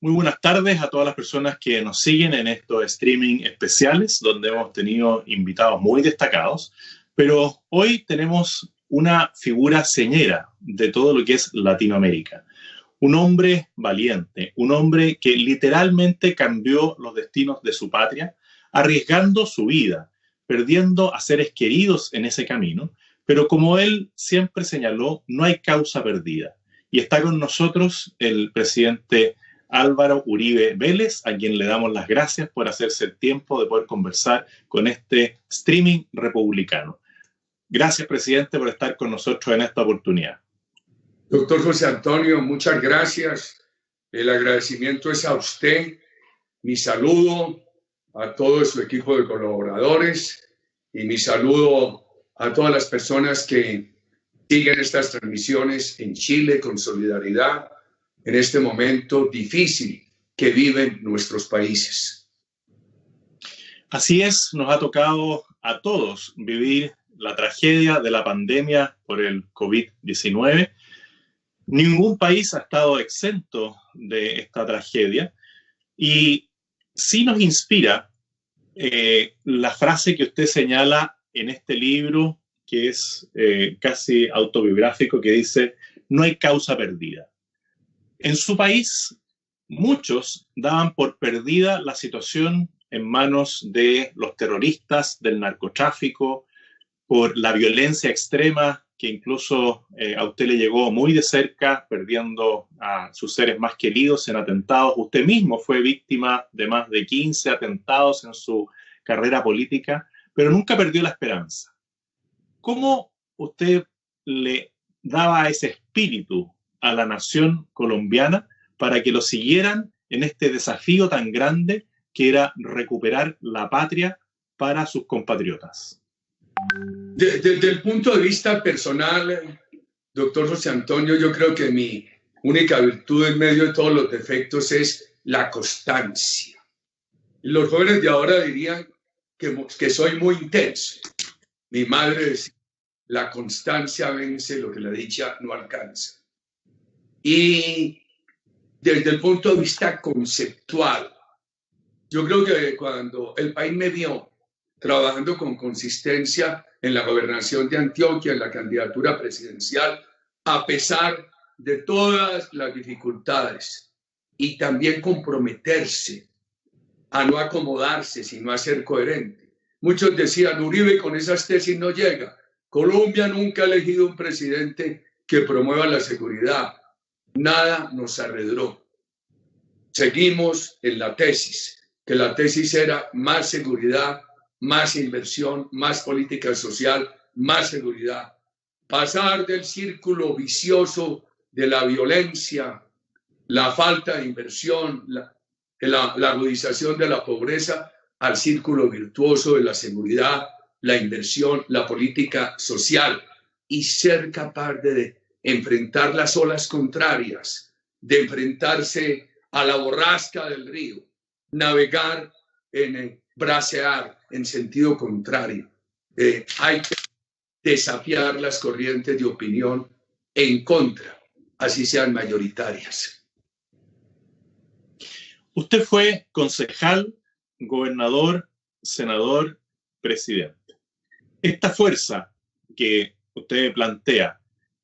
Muy buenas tardes a todas las personas que nos siguen en estos streaming especiales, donde hemos tenido invitados muy destacados, pero hoy tenemos una figura señera de todo lo que es Latinoamérica. Un hombre valiente, un hombre que literalmente cambió los destinos de su patria, arriesgando su vida, perdiendo a seres queridos en ese camino, pero como él siempre señaló, no hay causa perdida. Y está con nosotros el presidente Álvaro Uribe Vélez, a quien le damos las gracias por hacerse el tiempo de poder conversar con este streaming republicano. Gracias, presidente, por estar con nosotros en esta oportunidad. Doctor José Antonio, muchas gracias. El agradecimiento es a usted. Mi saludo a todo su equipo de colaboradores y mi saludo a todas las personas que siguen estas transmisiones en Chile con solidaridad en este momento difícil que viven nuestros países. Así es, nos ha tocado a todos vivir la tragedia de la pandemia por el COVID-19. Ningún país ha estado exento de esta tragedia y sí nos inspira la frase que usted señala en este libro, que es casi autobiográfico, que dice: no hay causa perdida. En su país, muchos daban por perdida la situación en manos de los terroristas, del narcotráfico, por la violencia extrema que incluso a usted le llegó muy de cerca, perdiendo a sus seres más queridos en atentados. Usted mismo fue víctima de más de 15 atentados en su carrera política, pero nunca perdió la esperanza. ¿Cómo usted le daba ese espíritu a la nación colombiana para que lo siguieran en este desafío tan grande que era recuperar la patria para sus compatriotas? Desde el punto de vista personal, doctor José Antonio, yo creo que mi única virtud en medio de todos los defectos es la constancia. Los jóvenes de ahora dirían que soy muy intenso. Mi madre decía: la constancia vence lo que la dicha no alcanza. Y desde el punto de vista conceptual, yo creo que cuando el país me vio trabajando con consistencia en la gobernación de Antioquia, en la candidatura presidencial, a pesar de todas las dificultades, y también comprometerse a no acomodarse, sino a ser coherente. Muchos decían: Uribe con esas tesis no llega. Colombia nunca ha elegido un presidente que promueva la seguridad. Nada nos arredró. Seguimos en la tesis, que la tesis era más seguridad, más inversión, más política social, más seguridad. Pasar del círculo vicioso de la violencia, la falta de inversión, la agudización de la pobreza, al círculo virtuoso de la seguridad, la inversión, la política social, y ser capaz de enfrentar las olas contrarias, de enfrentarse a la borrasca del río, navegar bracear en sentido contrario. Hay que desafiar las corrientes de opinión en contra, así sean mayoritarias. Usted fue concejal, gobernador, senador, presidente. Esta fuerza que usted plantea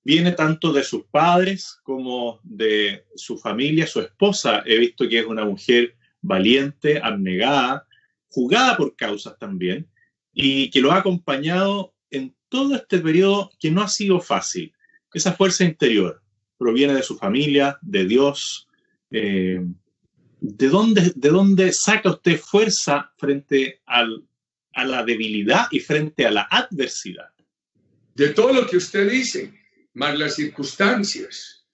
viene tanto de sus padres como de su familia. Su esposa, he visto que es una mujer valiente, abnegada, jugada por causas también, y que lo ha acompañado en todo este periodo que no ha sido fácil. Esa fuerza interior proviene de su familia, de Dios. ¿De dónde saca usted fuerza frente a la debilidad y frente a la adversidad? De todo lo que usted dice, más las circunstancias.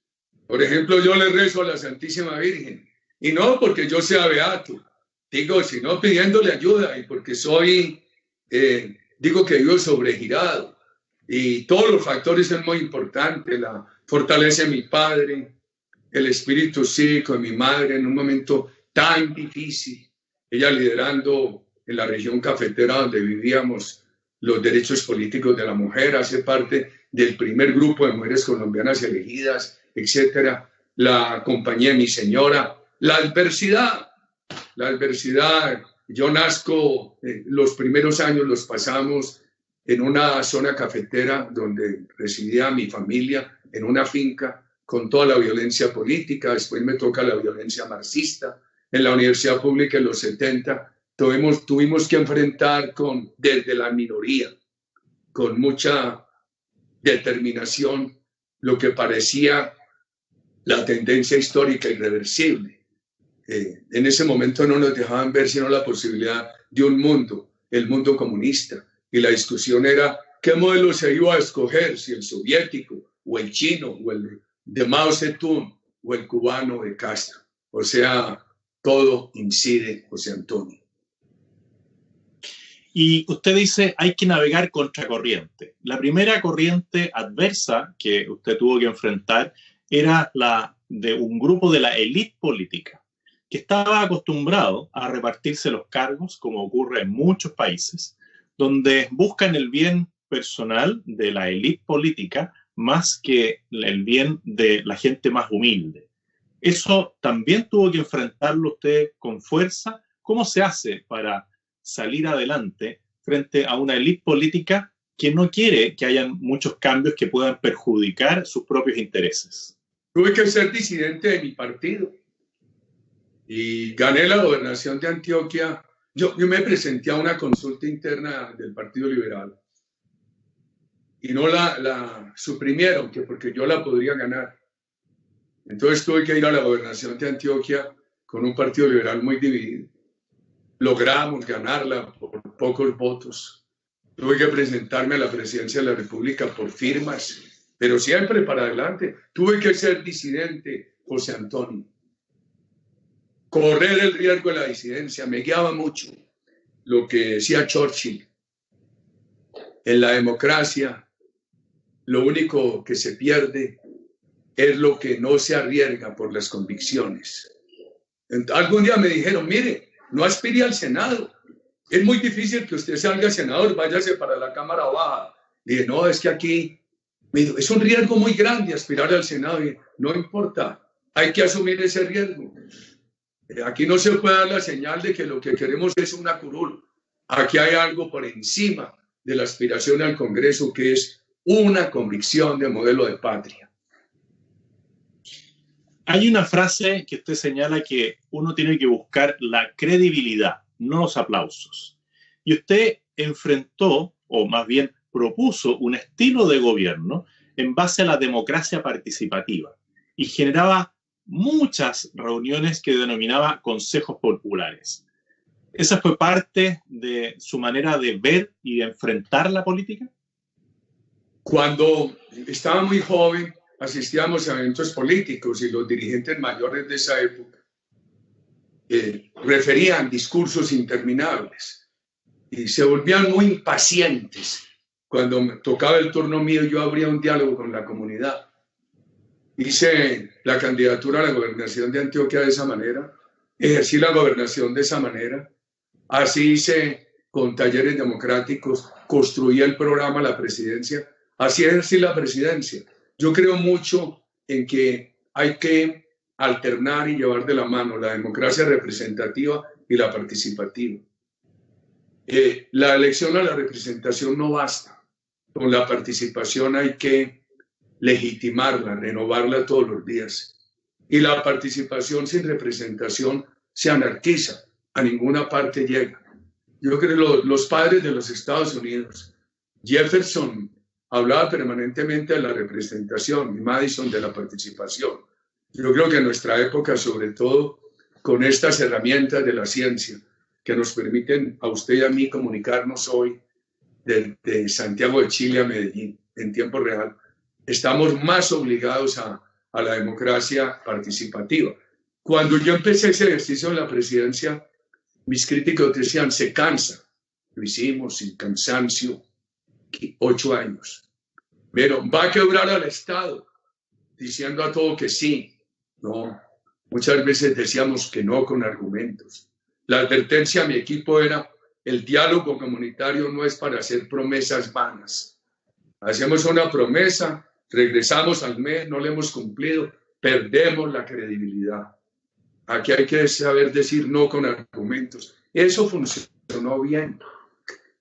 Por ejemplo, yo le rezo a la Santísima Virgen, y no porque yo sea beato, digo, sino pidiéndole ayuda, y porque digo que vivo sobregirado, y todos los factores son muy importantes, la fortaleza de mi padre, el espíritu cívico de mi madre en un momento tan difícil, ella liderando en la región cafetera donde vivíamos los derechos políticos de la mujer, hace parte del primer grupo de mujeres colombianas elegidas, etcétera, la compañía de mi señora, La adversidad, yo nazco, los primeros años los pasamos en una zona cafetera donde residía mi familia, en una finca, con toda la violencia política. Después me toca la violencia marxista. En la universidad pública en los 70 tuvimos que enfrentar desde la minoría, con mucha determinación, lo que parecía la tendencia histórica irreversible. En ese momento no nos dejaban ver sino la posibilidad de un mundo, el mundo comunista, y la discusión era qué modelo se iba a escoger, si el soviético o el chino o el de Mao Zedong o el cubano de Castro. O sea, todo incide, José Antonio. Y usted dice, hay que navegar contracorriente. La primera corriente adversa que usted tuvo que enfrentar era la de un grupo de la élite política, que estaba acostumbrado a repartirse los cargos, como ocurre en muchos países, donde buscan el bien personal de la élite política más que el bien de la gente más humilde. Eso también tuvo que enfrentarlo usted con fuerza. ¿Cómo se hace para salir adelante frente a una élite política que no quiere que hayan muchos cambios que puedan perjudicar sus propios intereses? Tuve que ser disidente de mi partido y gané la gobernación de Antioquia. Yo me presenté a una consulta interna del Partido Liberal y no la suprimieron, porque yo la podría ganar. Entonces tuve que ir a la gobernación de Antioquia con un Partido Liberal muy dividido. Logramos ganarla por pocos votos. Tuve que presentarme a la presidencia de la República por firmas, pero siempre para adelante. Tuve que ser disidente, José Antonio. Correr el riesgo de la disidencia. Me guiaba mucho lo que decía Churchill. En la democracia, lo único que se pierde es lo que no se arriesga por las convicciones. Algún día me dijeron, mire, no aspire al Senado. Es muy difícil que usted salga senador, váyase para la Cámara Baja. Dije, no, es que aquí es un riesgo muy grande aspirar al Senado. Dije, no importa, hay que asumir ese riesgo. Aquí no se puede dar la señal de que lo que queremos es una curul. Aquí hay algo por encima de la aspiración al Congreso, que es una convicción de modelo de patria. Hay una frase que usted señala que uno tiene que buscar la credibilidad, no los aplausos. Y usted enfrentó, o más bien propuso, un estilo de gobierno en base a la democracia participativa y generaba muchas reuniones que denominaba consejos populares. ¿Esa fue parte de su manera de ver y de enfrentar la política? Cuando estaba muy joven, asistíamos a eventos políticos y los dirigentes mayores de esa época referían discursos interminables y se volvían muy impacientes. Cuando me tocaba el turno mío, yo abría un diálogo con la comunidad. Hice la candidatura a la gobernación de Antioquia de esa manera, ejercí la gobernación de esa manera, así hice con talleres democráticos, construí el programa La Presidencia, así ejercí la presidencia. Yo creo mucho en que hay que alternar y llevar de la mano la democracia representativa y la participativa. La elección a la representación no basta. Con la participación hay que legitimarla, renovarla todos los días. Y la participación sin representación se anarquiza, a ninguna parte llega. Yo creo que los padres de los Estados Unidos, Jefferson hablaba permanentemente de la representación y Madison de la participación. Yo creo que en nuestra época, sobre todo con estas herramientas de la ciencia que nos permiten a usted y a mí comunicarnos hoy de Santiago de Chile a Medellín en tiempo real, estamos más obligados a la democracia participativa. Cuando yo empecé ese ejercicio en la presidencia, mis críticos decían, se cansa. Lo hicimos sin cansancio, 8 años. Pero va a quebrar al Estado, diciendo a todo que sí. No, muchas veces decíamos que no con argumentos. La advertencia a mi equipo era, el diálogo comunitario no es para hacer promesas vanas. Hacemos una promesa, regresamos al mes, no la hemos cumplido, perdemos la credibilidad. Aquí hay que saber decir no con argumentos. Eso funcionó bien,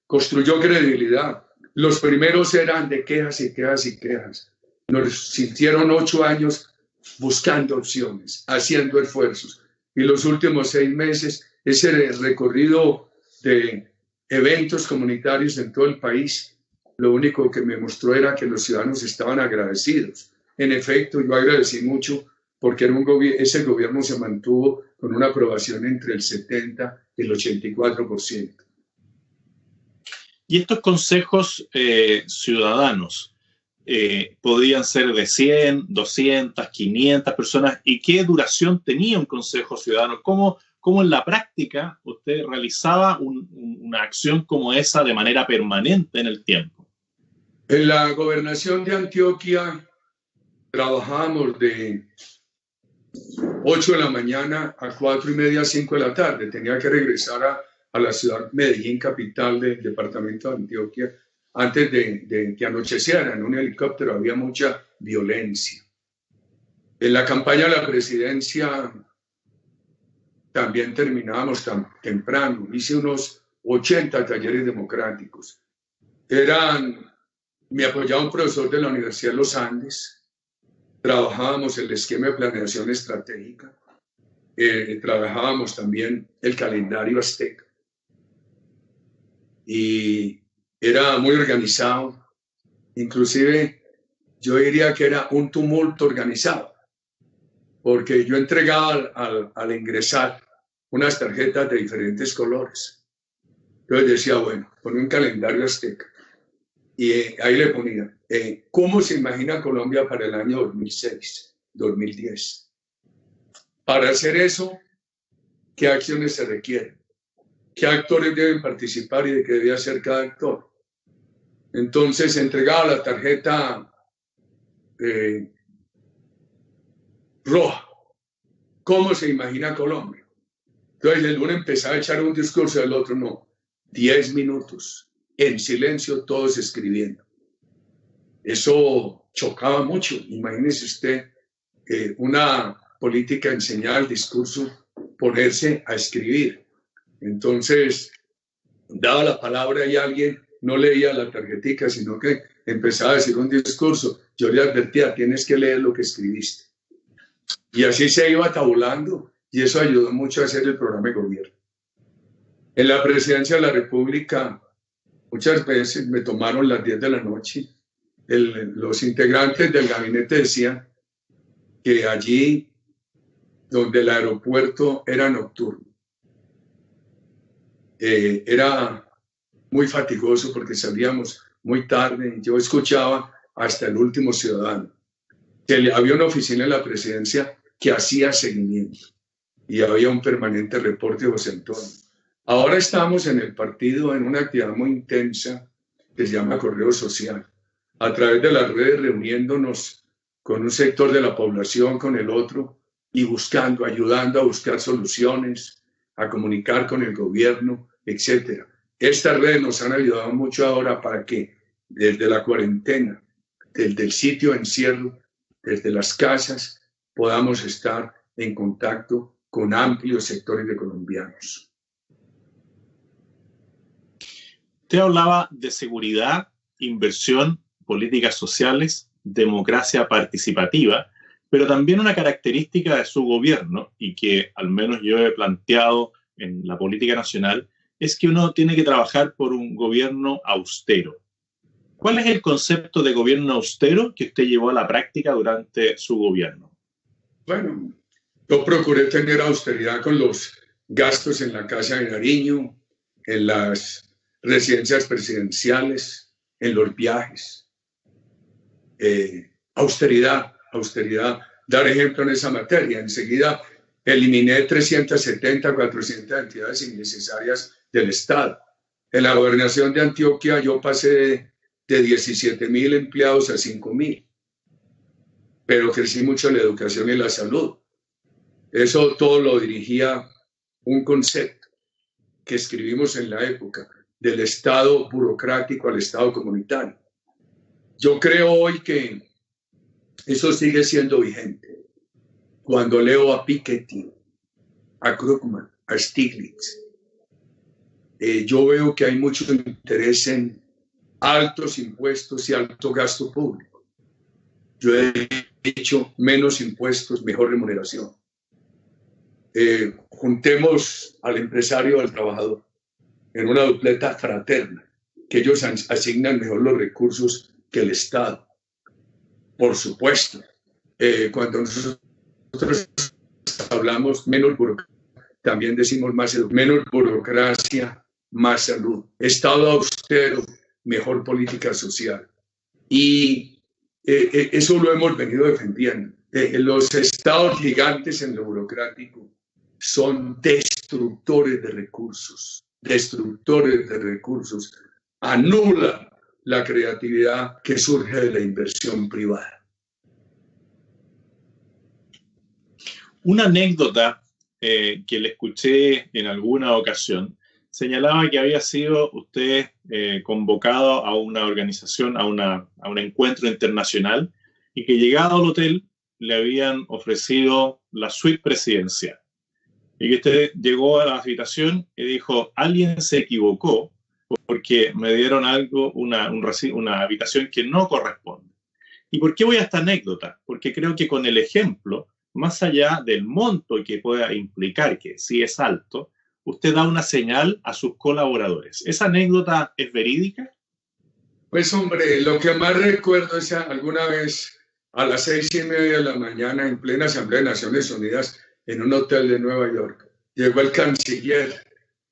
construyó credibilidad. Los primeros eran de quejas y quejas y quejas. Nos sintieron 8 años buscando opciones, haciendo esfuerzos. Y los últimos 6 meses, ese recorrido de eventos comunitarios en todo el país, lo único que me mostró era que los ciudadanos estaban agradecidos. En efecto, yo agradecí mucho porque ese gobierno se mantuvo con una aprobación entre el 70 y el 84%. Y estos consejos ciudadanos podían ser de 100, 200, 500 personas. ¿Y qué duración tenía un consejo ciudadano? ¿Cómo en la práctica usted realizaba una acción como esa de manera permanente en el tiempo? En la gobernación de Antioquia trabajábamos de 8 de la mañana a 4:30, 5 de la tarde. Tenía que regresar a la ciudad Medellín, capital del departamento de Antioquia, antes de que anocheciera. En un helicóptero había mucha violencia. En la campaña de la presidencia también terminábamos tan temprano. Hice unos 80 talleres democráticos. Me apoyaba un profesor de la Universidad de los Andes. Trabajábamos el esquema de planeación estratégica. Trabajábamos también el calendario azteca. Y era muy organizado. Inclusive yo diría que era un tumulto organizado, porque yo entregaba al ingresar unas tarjetas de diferentes colores. Entonces decía, bueno, pone un calendario azteca. Y ahí le ponía, ¿cómo se imagina Colombia para el año 2006, 2010? Para hacer eso, ¿qué acciones se requieren? ¿Qué actores deben participar y de qué debe hacer cada actor? Entonces entregaba la tarjeta roja. ¿Cómo se imagina Colombia? Entonces el uno empezaba a echar un discurso, el otro no. 10 minutos, en silencio, todos escribiendo. Eso chocaba mucho. Imagínese usted una política enseñada al discurso, ponerse a escribir. Entonces, daba la palabra y alguien no leía la tarjetica, sino que empezaba a decir un discurso. Yo le advertía, tienes que leer lo que escribiste. Y así se iba tabulando, y eso ayudó mucho a hacer el programa de gobierno. En la presidencia de la República, muchas veces me tomaron las 10 de la noche. Los integrantes del gabinete decían que allí, donde el aeropuerto era nocturno, era muy fatigoso porque salíamos muy tarde. Yo escuchaba hasta el último ciudadano. Había una oficina en la presidencia que hacía seguimiento y había un permanente reporte de José Antonio. Ahora estamos en el partido en una actividad muy intensa que se llama Correo Social, a través de las redes reuniéndonos con un sector de la población, con el otro, y buscando, ayudando a buscar soluciones, a comunicar con el gobierno, etc. Estas redes nos han ayudado mucho ahora para que desde la cuarentena, desde el sitio de encierro, desde las casas, podamos estar en contacto con amplios sectores de colombianos. Usted hablaba de seguridad, inversión, políticas sociales, democracia participativa, pero también una característica de su gobierno, y que al menos yo he planteado en la política nacional, es que uno tiene que trabajar por un gobierno austero. ¿Cuál es el concepto de gobierno austero que usted llevó a la práctica durante su gobierno? Bueno, yo procuré tener austeridad con los gastos en la Casa de Nariño, en las residencias presidenciales, en los viajes. Austeridad, dar ejemplo en esa materia. Enseguida eliminé 370, 400 entidades innecesarias del Estado. En la gobernación de Antioquia yo pasé de 17.000 empleados a 5.000, pero crecí mucho en la educación y la salud. Eso todo lo dirigía un concepto que escribimos en la época, del Estado burocrático al Estado comunitario. Yo creo hoy que eso sigue siendo vigente. Cuando leo a Piketty, a Krugman, a Stiglitz. Yo veo que hay mucho interés en altos impuestos y alto gasto público. Yo he dicho menos impuestos, mejor remuneración. Juntemos al empresario al trabajador en una dupleta fraterna, que ellos asignan mejor los recursos que el Estado. Por supuesto, cuando nosotros hablamos menos burocracia, también decimos menos burocracia, más salud. Estado austero, mejor política social. Y eso lo hemos venido defendiendo. Los estados gigantes en lo burocrático son destructores de recursos, anulan la creatividad que surge de la inversión privada. Una anécdota que le escuché en alguna ocasión señalaba que había sido usted convocado a una organización, a un encuentro internacional, y que llegado al hotel le habían ofrecido la suite presidencial. Y que usted llegó a la habitación y dijo, alguien se equivocó porque me dieron una habitación que no corresponde. ¿Y por qué voy a esta anécdota? Porque creo que con el ejemplo, más allá del monto que pueda implicar, que sí es alto, usted da una señal a sus colaboradores. ¿Esa anécdota es verídica? Pues hombre, lo que más recuerdo es alguna vez a las 6:30 de la mañana, en plena Asamblea de Naciones Unidas, en un hotel de Nueva York, llegó el canciller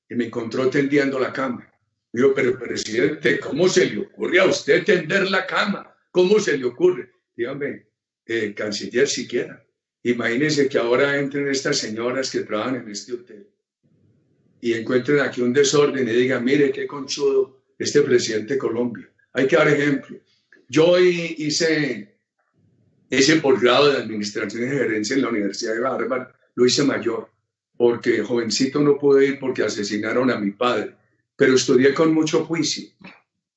y me encontró tendiendo la cama. Digo, pero presidente, ¿cómo se le ocurre a usted tender la cama? ¿Cómo se le ocurre? Dígame, canciller siquiera. Imagínense que ahora entren estas señoras que trabajan en este hotel y encuentren aquí un desorden y digan, mire qué conchudo este presidente de Colombia. Hay que dar ejemplo. Yo hice ese posgrado de Administración y Gerencia en la Universidad de Harvard, lo hice mayor, porque jovencito no pude ir porque asesinaron a mi padre, pero estudié con mucho juicio.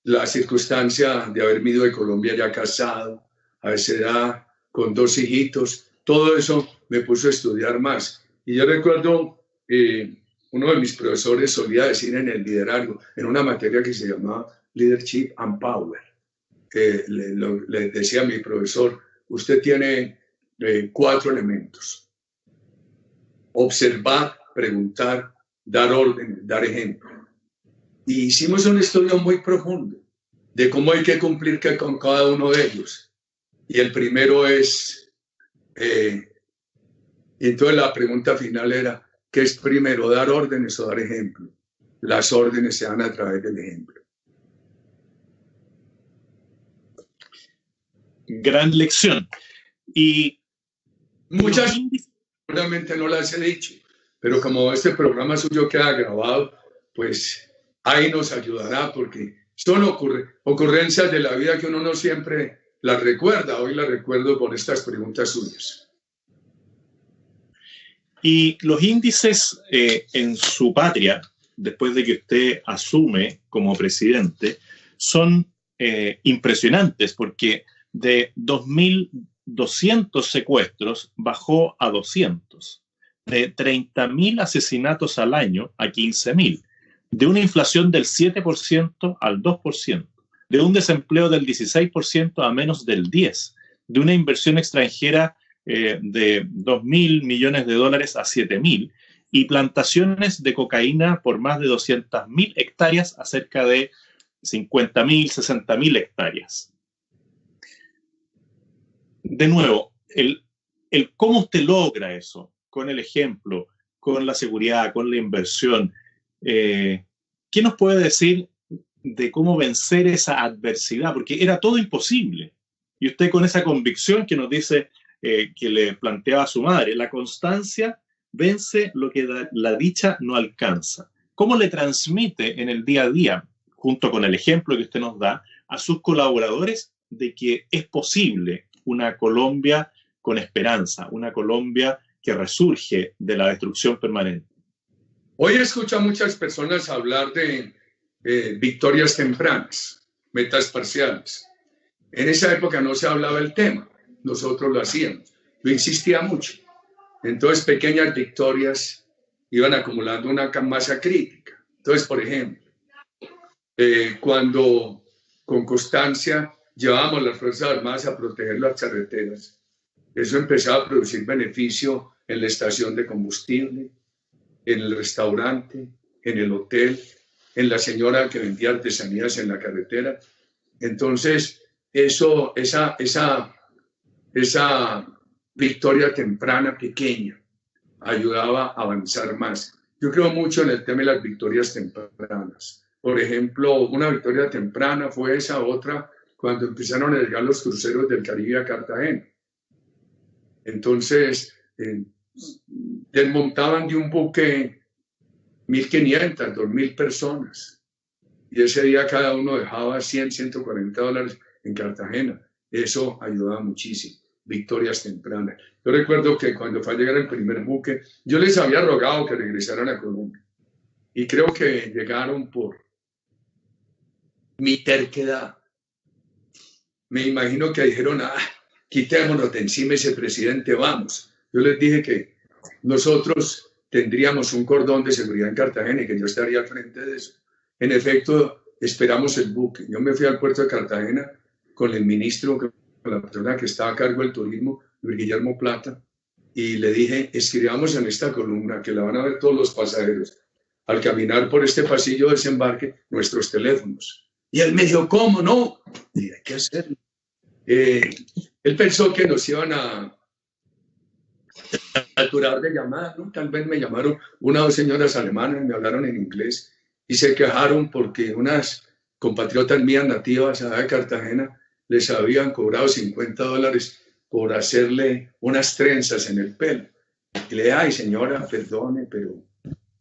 La circunstancia de haberme ido de Colombia ya casado, a esa edad, con 2 hijitos, todo eso me puso a estudiar más. Y yo recuerdo, uno de mis profesores solía decir en el liderazgo, en una materia que se llamaba Leadership and Power, le decía a mi profesor, usted tiene 4 elementos: observar, preguntar, dar orden, dar ejemplo. Y hicimos un estudio muy profundo de cómo hay que cumplir con cada uno de ellos. Y el primero es, y entonces la pregunta final era, ¿qué es primero, dar órdenes o dar ejemplo? Las órdenes se dan a través del ejemplo. Gran lección. Y muchas seguramente no las he dicho, pero como este programa suyo queda grabado, pues ahí nos ayudará, porque son ocurrencias de la vida que uno no siempre las recuerda. Hoy las recuerdo por estas preguntas suyas. Y los índices en su patria, después de que usted asume como presidente, son impresionantes, porque de 2.200 secuestros bajó a 200, de 30.000 asesinatos al año a 15.000, de una inflación del 7% al 2%, de un desempleo del 16% a menos del 10%, de una inversión extranjera de 2.000 millones de dólares a 7.000, y plantaciones de cocaína por más de 200.000 hectáreas a cerca de 50.000, 60.000 hectáreas. De nuevo, el cómo usted logra eso, con el ejemplo, con la seguridad, con la inversión, ¿qué nos puede decir de cómo vencer esa adversidad? Porque era todo imposible. Y usted con esa convicción que nos dice, que le planteaba a su madre, la constancia vence lo que la dicha no alcanza. ¿Cómo le transmite en el día a día, junto con el ejemplo que usted nos da, a sus colaboradores de que es posible una Colombia con esperanza, una Colombia que resurge de la destrucción permanente? Hoy escucho a muchas personas hablar de victorias tempranas, metas parciales. En esa época no se hablaba del tema, nosotros lo hacíamos, yo insistía mucho. Entonces, pequeñas victorias iban acumulando una masa crítica. Entonces, por ejemplo, cuando con constancia llevábamos las Fuerzas Armadas a proteger las carreteras, eso empezaba a producir beneficio en la estación de combustible, en el restaurante, en el hotel, en la señora que vendía artesanías en la carretera. Entonces, esa victoria temprana, pequeña, ayudaba a avanzar más. Yo creo mucho en el tema de las victorias tempranas. Por ejemplo, una victoria temprana fue esa, otra, cuando empezaron a llegar los cruceros del Caribe a Cartagena. Entonces, desmontaban de un buque 1.500, 2.000 personas. Y ese día cada uno dejaba $100, $140 en Cartagena. Eso ayudaba muchísimo. Victorias tempranas. Yo recuerdo que cuando fue a llegar el primer buque, yo les había rogado que regresaran a Colombia. Y creo que llegaron por mi terquedad. Me imagino que dijeron, quitémonos de encima ese presidente, vamos. Yo les dije que nosotros tendríamos un cordón de seguridad en Cartagena y que yo estaría al frente de eso. En efecto, esperamos el buque. Yo me fui al puerto de Cartagena con el ministro, con la persona que estaba a cargo del turismo, Luis Guillermo Plata, y le dije, escribamos en esta columna que la van a ver todos los pasajeros al caminar por este pasillo de desembarque nuestros teléfonos. Y él me dijo, ¿cómo no? Y hay que hacerlo. Él pensó que nos iban a saturar de llamadas, ¿no? Tal vez me llamaron una o dos señoras alemanas, me hablaron en inglés y se quejaron porque unas compatriotas mías nativas de Cartagena les habían cobrado $50 por hacerle unas trenzas en el pelo. Y le dije, ay señora, perdone, pero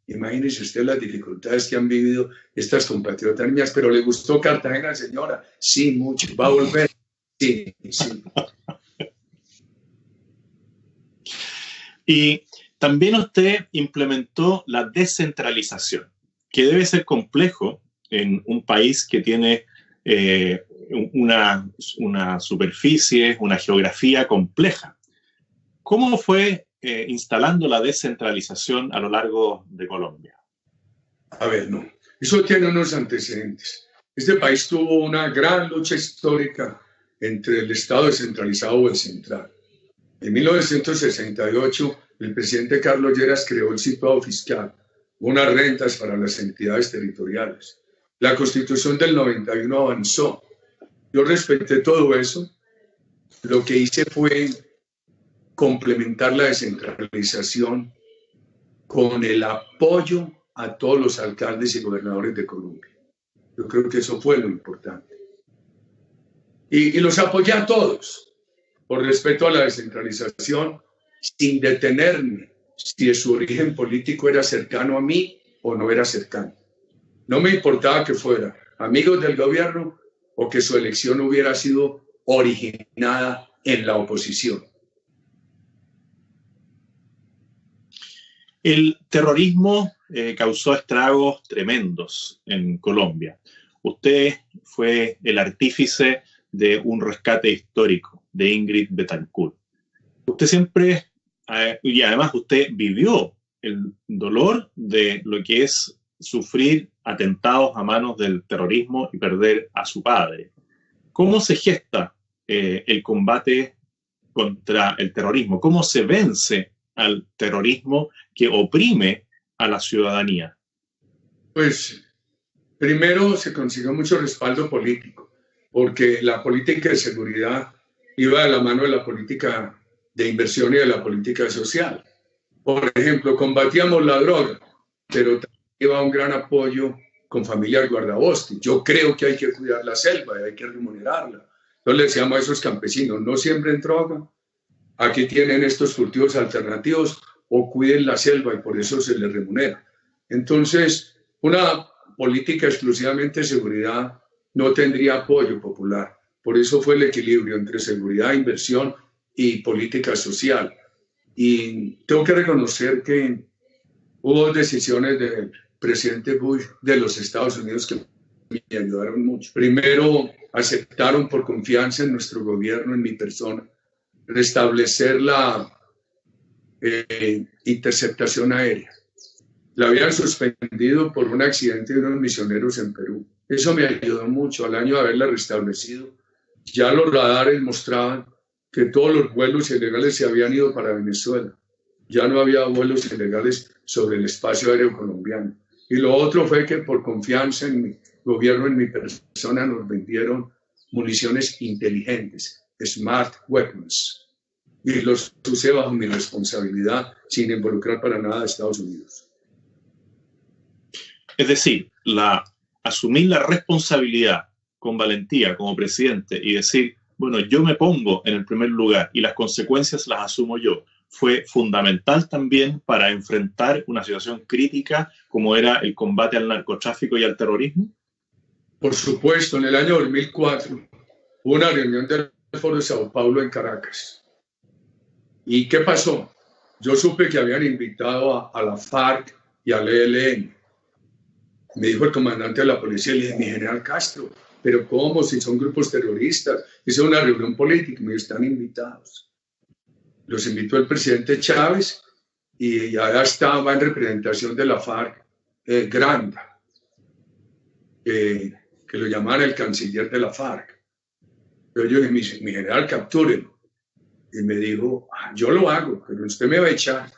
imagínese usted las dificultades que han vivido estas compatriotas mías, pero ¿le gustó Cartagena, señora? Sí, mucho. ¿Va a volver? Sí, sí. Y también usted implementó la descentralización, que debe ser complejo en un país que tiene una superficie, una geografía compleja. ¿Cómo fue instalando la descentralización a lo largo de Colombia? A ver, no. Eso tiene unos antecedentes. Este país tuvo una gran lucha histórica entre el Estado descentralizado o el central. En 1968, el presidente Carlos Lleras creó el cipado fiscal, unas rentas para las entidades territoriales. La Constitución del 91 avanzó. Yo respeté todo eso. Lo que hice fue complementar la descentralización con el apoyo a todos los alcaldes y gobernadores de Colombia. Yo creo que eso fue lo importante. Y los apoyé a todos, por respeto a la descentralización, sin detenerme si su origen político era cercano a mí o no era cercano. No me importaba que fuera amigos del gobierno o que su elección hubiera sido originada en la oposición. El terrorismo causó estragos tremendos en Colombia. Usted fue el artífice de un rescate histórico de Ingrid Betancourt. Usted siempre, y además usted vivió el dolor de lo que es sufrir atentados a manos del terrorismo y perder a su padre. ¿Cómo se gesta el combate contra el terrorismo? ¿Cómo se vence al terrorismo que oprime a la ciudadanía? Pues primero se consiguió mucho respaldo político, porque la política de seguridad iba de la mano de la política de inversión y de la política social. Por ejemplo, combatíamos la droga, pero también iba un gran apoyo con familias guardabosques. Yo creo que hay que cuidar la selva y hay que remunerarla. Entonces le decíamos a esos campesinos, no siembren droga, aquí tienen estos cultivos alternativos o cuiden la selva y por eso se les remunera. Entonces, una política exclusivamente de seguridad no tendría apoyo popular. Por eso fue el equilibrio entre seguridad, inversión y política social. Y tengo que reconocer que hubo decisiones del presidente Bush de los Estados Unidos que me ayudaron mucho. Primero, aceptaron por confianza en nuestro gobierno, en mi persona, restablecer la interceptación aérea. La habían suspendido por un accidente de unos misioneros en Perú. Eso me ayudó mucho. Al año de haberla restablecido, ya los radares mostraban que todos los vuelos ilegales se habían ido para Venezuela. Ya no había vuelos ilegales sobre el espacio aéreo colombiano. Y lo otro fue que por confianza en mi gobierno, en mi persona, nos vendieron municiones inteligentes, smart weapons, y los usé bajo mi responsabilidad, sin involucrar para nada a Estados Unidos. Es decir, asumir la responsabilidad con valentía como presidente y decir, bueno, yo me pongo en el primer lugar y las consecuencias las asumo yo, fue fundamental también para enfrentar una situación crítica como era el combate al narcotráfico y al terrorismo. Por supuesto, en el año 2004 hubo una reunión del Foro de Sao Paulo en Caracas. ¿Y qué pasó? Yo supe que habían invitado a la FARC y al ELN. Me dijo el comandante de la policía, le dije, mi general Castro, pero ¿cómo? Si son grupos terroristas, hice una reunión política, me están invitados. Los invitó el presidente Chávez y allá estaba en representación de la FARC Granda, que lo llamaban el canciller de la FARC. Pero yo dije, mi general, captúrenlo. Y me dijo, yo lo hago, pero usted me va a echar,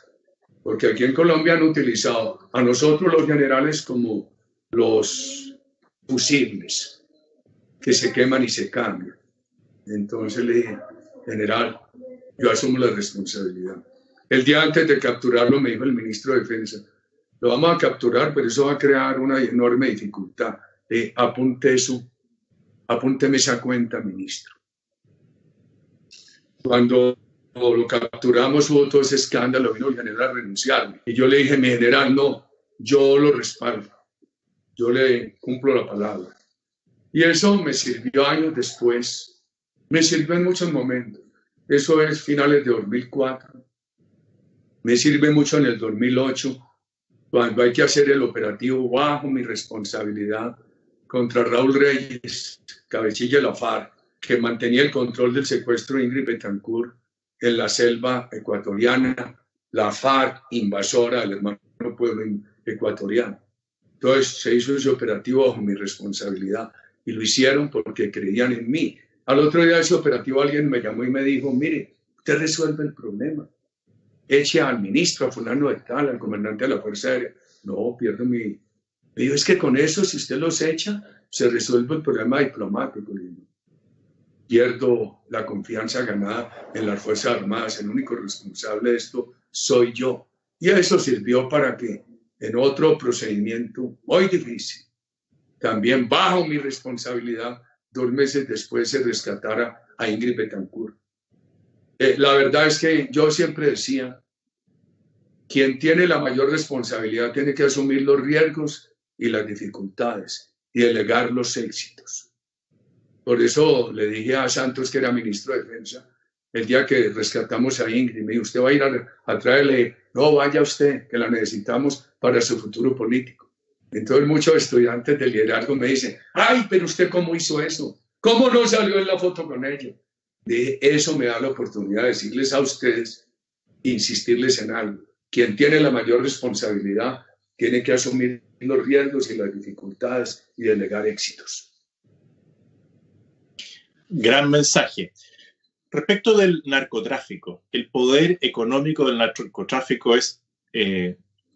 porque aquí en Colombia han utilizado a nosotros los generales como los fusibles que se queman y se cambian. Entonces le dije, general, yo asumo la responsabilidad. El día antes de capturarlo me dijo el ministro de Defensa, lo vamos a capturar, pero eso va a crear una enorme dificultad. Apúnteme esa cuenta, ministro. Cuando lo capturamos hubo todo ese escándalo, vino el general a renunciar. Y yo le dije, mi general, no, yo lo respaldo. Yo le cumplo la palabra. Y eso me sirvió años después. Me sirvió en muchos momentos. Eso es finales de 2004. Me sirve mucho en el 2008, cuando hay que hacer el operativo bajo mi responsabilidad contra Raúl Reyes, cabecilla de la FARC, que mantenía el control del secuestro de Ingrid Betancourt en la selva ecuatoriana, la FARC invasora del hermano pueblo ecuatoriano. Entonces se hizo ese operativo bajo mi responsabilidad y lo hicieron porque creían en mí. Al otro día de ese operativo alguien me llamó y me dijo, mire, usted resuelve el problema. Eche al ministro, a fulano de tal, al comandante de la Fuerza Aérea. No, pierdo mi... Me dijo, es que con eso, si usted los echa, se resuelve el problema diplomático. Pierdo la confianza ganada en las Fuerzas Armadas. El único responsable de esto soy yo. Y eso sirvió para que en otro procedimiento muy difícil, también bajo mi responsabilidad, 2 meses después se rescatara a Ingrid Betancourt. La verdad es que yo siempre decía, quien tiene la mayor responsabilidad tiene que asumir los riesgos y las dificultades y delegar los éxitos. Por eso le dije a Santos, que era ministro de Defensa, el día que rescatamos a Ingrid, me dijo, usted va a ir a traerle, no, vaya usted, que la necesitamos para su futuro político. Entonces muchos estudiantes de liderazgo me dicen, ay, pero usted ¿cómo hizo eso? ¿Cómo no salió en la foto con ella? Dije, eso me da la oportunidad de decirles a ustedes, insistirles en algo. Quien tiene la mayor responsabilidad tiene que asumir los riesgos y las dificultades y delegar éxitos. Gran mensaje. Respecto del narcotráfico, el poder económico del narcotráfico es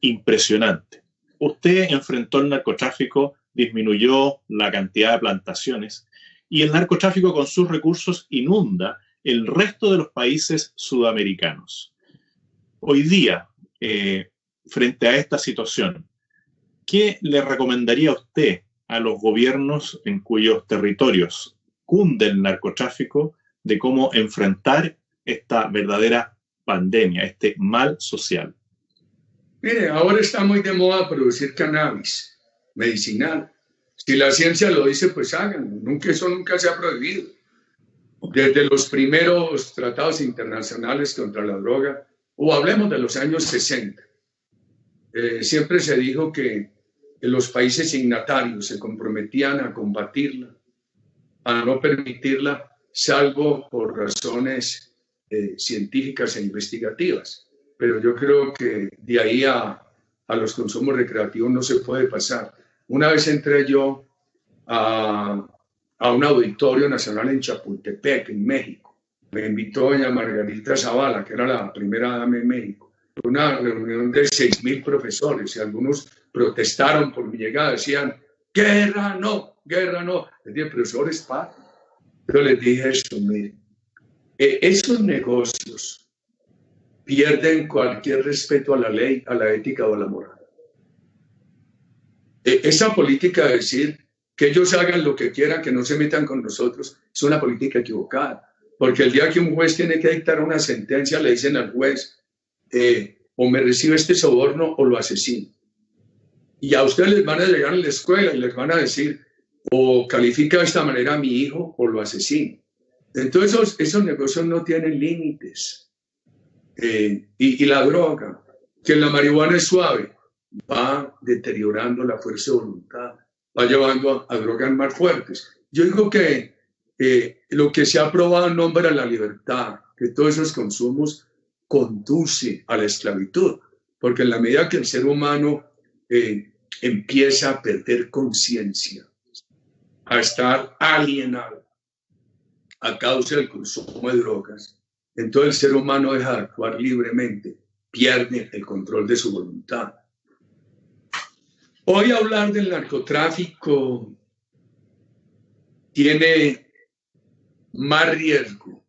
impresionante. Usted enfrentó el narcotráfico, disminuyó la cantidad de plantaciones y el narcotráfico con sus recursos inunda el resto de los países sudamericanos. Hoy día, frente a esta situación, ¿qué le recomendaría a usted a los gobiernos en cuyos territorios cunde el narcotráfico de cómo enfrentar esta verdadera pandemia, este mal social? Mire, ahora está muy de moda producir cannabis medicinal. Si la ciencia lo dice, pues háganlo. Eso nunca se ha prohibido. Desde los primeros tratados internacionales contra la droga, o hablemos de los años 60, siempre se dijo que los países signatarios se comprometían a combatirla, a no permitirla, salvo por razones científicas e investigativas. Pero yo creo que de ahí a a los consumos recreativos no se puede pasar. Una vez entré yo a un auditorio nacional en Chapultepec, en México. Me invitó doña Margarita Zavala, que era la primera dama en México. Una reunión de 6.000 profesores y algunos protestaron por mi llegada. Decían, guerra no, guerra no. Les dije, profesores, paz. Yo les dije eso, miren, esos negocios pierden cualquier respeto a la ley, a la ética o a la moral. Esa política de decir que ellos hagan lo que quieran, que no se metan con nosotros, es una política equivocada. Porque el día que un juez tiene que dictar una sentencia, le dicen al juez, o me recibe este soborno o lo asesino. Y a ustedes les van a llegar en la escuela y les van a decir, o califica de esta manera a mi hijo o lo asesino. Entonces esos negocios no tienen límites. Y la droga, que la marihuana es suave, va deteriorando la fuerza de voluntad, va llevando a drogas más fuertes. Yo digo que lo que se ha probado en nombre de la libertad, que todos esos consumos conduce a la esclavitud, porque en la medida que el ser humano empieza a perder conciencia, a estar alienado a causa del consumo de drogas, entonces el ser humano deja de actuar libremente, pierde el control de su voluntad. Hoy hablar del narcotráfico tiene más riesgo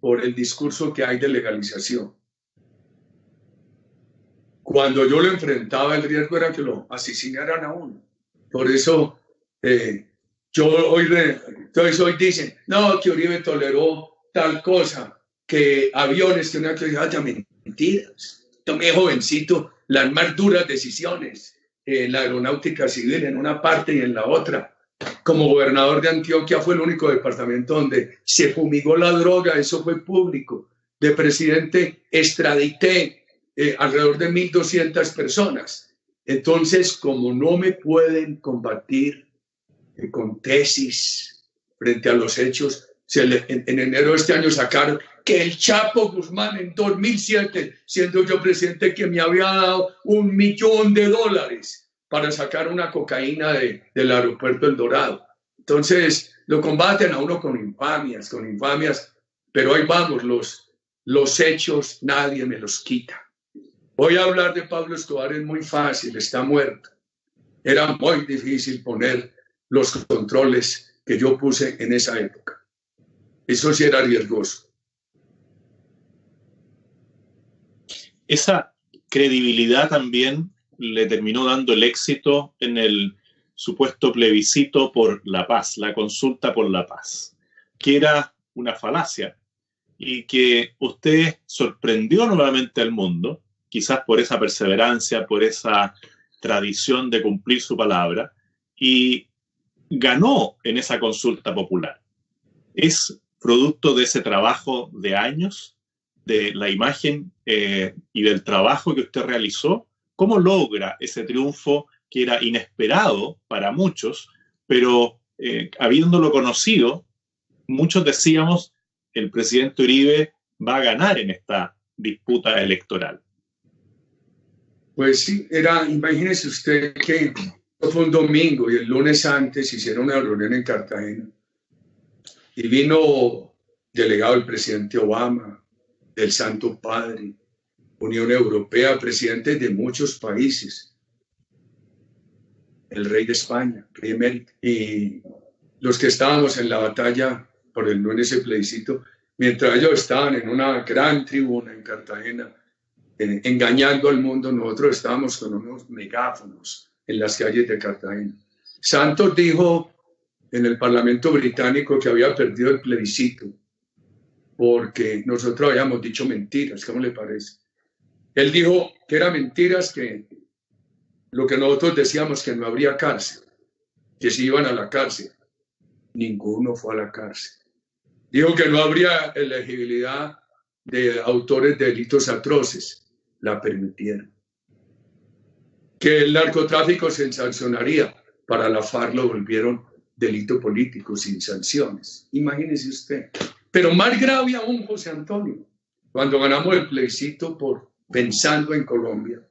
por el discurso que hay de legalización. Cuando yo lo enfrentaba, el riesgo era que lo asesinaran a uno. Por eso entonces hoy dicen, no, que Uribe toleró tal cosa, que aviones, que una cosa, mentiras. Tomé jovencito las más duras decisiones en la aeronáutica civil en una parte y en la otra. Como gobernador de Antioquia fue el único departamento donde se fumigó la droga, eso fue público. De presidente extradité alrededor de 1.200 personas. Entonces, como no me pueden combatir con tesis frente a los hechos, en enero de este año sacaron que el Chapo Guzmán en 2007, siendo yo presidente, que me había dado $1 millón para sacar una cocaína del aeropuerto El Dorado. Entonces lo combaten a uno con infamias, pero ahí vamos, los hechos nadie me los quita. Voy a hablar de Pablo Escobar, es muy fácil, está muerto. Era muy difícil poner los controles que yo puse en esa época. Eso sí era riesgoso. Esa credibilidad también le terminó dando el éxito en el supuesto plebiscito por la paz, la consulta por la paz, que era una falacia y que usted sorprendió nuevamente al mundo, quizás por esa perseverancia, por esa tradición de cumplir su palabra, y ganó en esa consulta popular. Es producto de ese trabajo de años, de la imagen y del trabajo que usted realizó. ¿Cómo logra ese triunfo que era inesperado para muchos, pero habiéndolo conocido, muchos decíamos, el presidente Uribe va a ganar en esta disputa electoral? Pues sí, imagínese usted que fue un domingo y el lunes antes hicieron una reunión en Cartagena y vino delegado el presidente Obama, del Santo Padre, Unión Europea, presidentes de muchos países, el rey de España, rey emérito, y los que estábamos en la batalla por el no en ese plebiscito, mientras ellos estaban en una gran tribuna en Cartagena, engañando al mundo, nosotros estábamos con unos megáfonos en las calles de Cartagena. Santos dijo en el Parlamento británico que había perdido el plebiscito porque nosotros habíamos dicho mentiras. ¿Cómo le parece? Él dijo que eran mentiras, que lo que nosotros decíamos, que no habría cárcel, que si iban a la cárcel. Ninguno fue a la cárcel. Dijo que no habría elegibilidad de autores de delitos atroces. La permitieron. Que el narcotráfico se sancionaría. Para la FARC lo volvieron delito político sin sanciones. Imagínese usted. Pero más grave aún, José Antonio, cuando ganamos el plebiscito pensando en Colombia,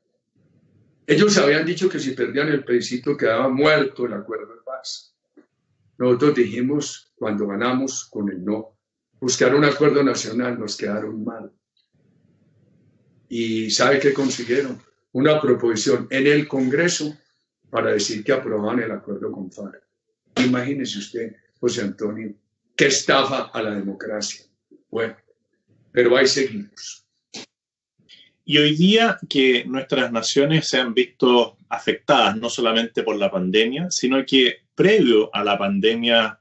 Ellos habían dicho que si perdían el plebiscito quedaba muerto el acuerdo de paz. Nosotros dijimos, cuando ganamos con el no, buscar un acuerdo nacional, nos quedaron mal. ¿Y sabe qué consiguieron? Una proposición en el Congreso para decir que aprobaban el acuerdo con FARC. Imagínese usted, José Antonio, qué estafa a la democracia. Bueno, pero ahí seguimos. Y hoy día que nuestras naciones se han visto afectadas no solamente por la pandemia, sino que previo a la pandemia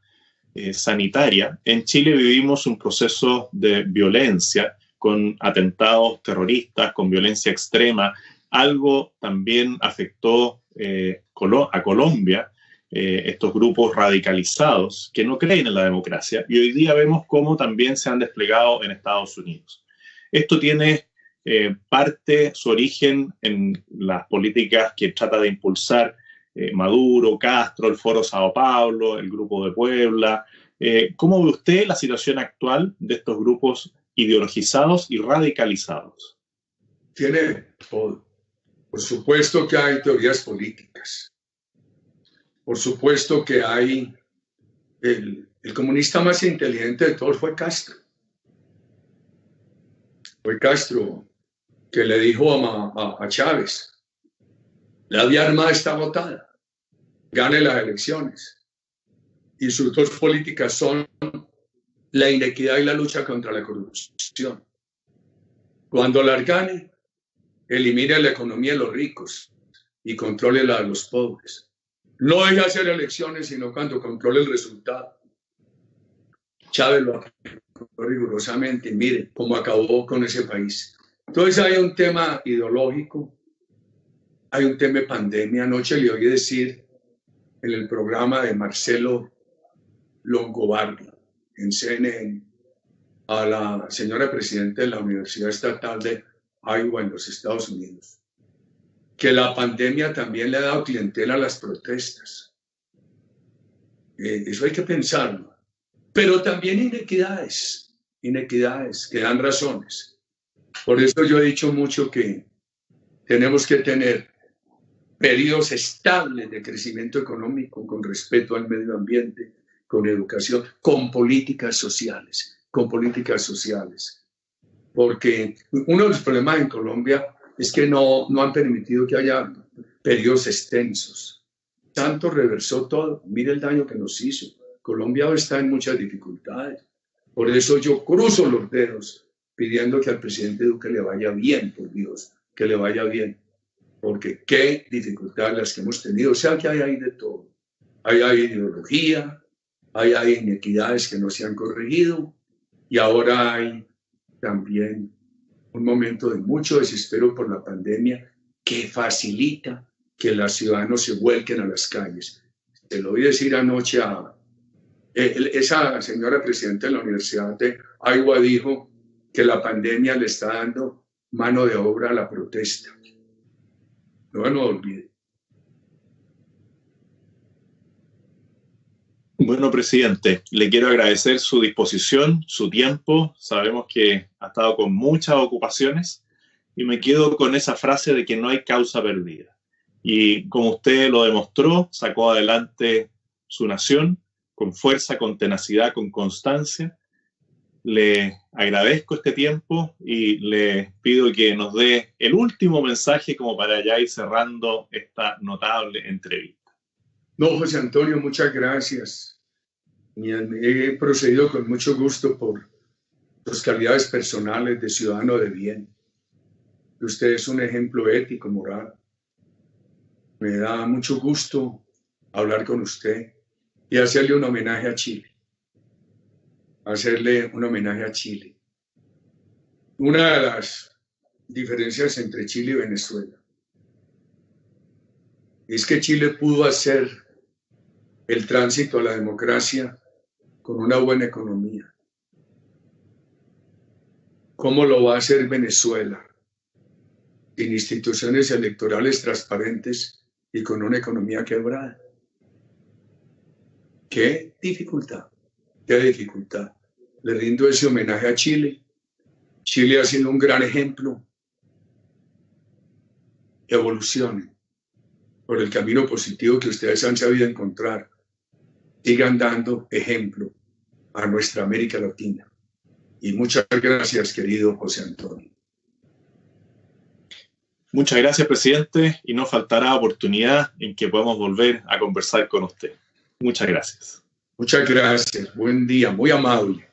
sanitaria, en Chile vivimos un proceso de violencia con atentados terroristas, con violencia extrema. Algo también afectó a Colombia, estos grupos radicalizados que no creen en la democracia, y hoy día vemos cómo también se han desplegado en Estados Unidos. Esto tiene parte su origen en las políticas que trata de impulsar Maduro, Castro, el Foro Sao Paulo, el Grupo de Puebla. ¿Cómo ve usted la situación actual de estos grupos ideologizados y radicalizados? Tiene todo. Por supuesto que hay teorías políticas. Por supuesto que hay el comunista más inteligente de todos fue Castro. Fue Castro que le dijo a Chávez, la vía armada está votada, gane las elecciones. Y sus dos políticas son la inequidad y la lucha contra la corrupción. Cuando las gane, elimine la economía de los ricos y controle la de los pobres. No deje hacer elecciones, sino cuando controle el resultado. Chávez lo aplicó rigurosamente y mire cómo acabó con ese país. Entonces hay un tema ideológico, hay un tema de pandemia. Anoche le oí decir en el programa de Marcelo Longobardi en CNN a la señora presidenta de la Universidad Estatal de Iowa en los Estados Unidos que la pandemia también le ha dado clientela a las protestas. Eso hay que pensarlo. Pero también inequidades que dan razones. Por eso yo he dicho mucho que tenemos que tener periodos estables de crecimiento económico con respeto al medio ambiente, con educación, con políticas sociales, Porque uno de los problemas en Colombia es que no han permitido que haya periodos extensos. Santos reversó todo. Mire el daño que nos hizo. Colombia hoy está en muchas dificultades. Por eso yo cruzo los dedos pidiendo que al presidente Duque le vaya bien, por Dios, que le vaya bien. Porque qué dificultades las que hemos tenido. O sea que hay de todo. Hay ideología, hay inequidades que no se han corregido y ahora hay también un momento de mucho desespero por la pandemia que facilita que los ciudadanos se vuelquen a las calles. Te lo oí decir anoche a esa señora presidenta de la Universidad de Iowa dijo que la pandemia le está dando mano de obra a la protesta. No lo olvide. Bueno, presidente, le quiero agradecer su disposición, su tiempo. Sabemos que ha estado con muchas ocupaciones y me quedo con esa frase de que no hay causa perdida. Y como usted lo demostró, sacó adelante su nación con fuerza, con tenacidad, con constancia. Le agradezco este tiempo y le pido que nos dé el último mensaje como para ya ir cerrando esta notable entrevista. No, José Antonio, muchas gracias. He procedido con mucho gusto por sus calidades personales de ciudadano de bien. Usted es un ejemplo ético, moral. Me da mucho gusto hablar con usted y hacerle un homenaje a Chile. Una de las diferencias entre Chile y Venezuela es que Chile pudo hacer el tránsito a la democracia con una buena economía. ¿Cómo lo va a hacer Venezuela? Sin instituciones electorales transparentes y con una economía quebrada. ¡Qué dificultad! Le rindo ese homenaje a Chile. Chile ha sido un gran ejemplo evolucionen por el camino positivo que ustedes han sabido encontrar. Sigan dando ejemplo a nuestra América Latina. Y muchas gracias, querido José Antonio. Muchas gracias, presidente, y no faltará oportunidad en que podamos volver a conversar con usted. Muchas gracias. Muchas gracias. Buen día, muy amable.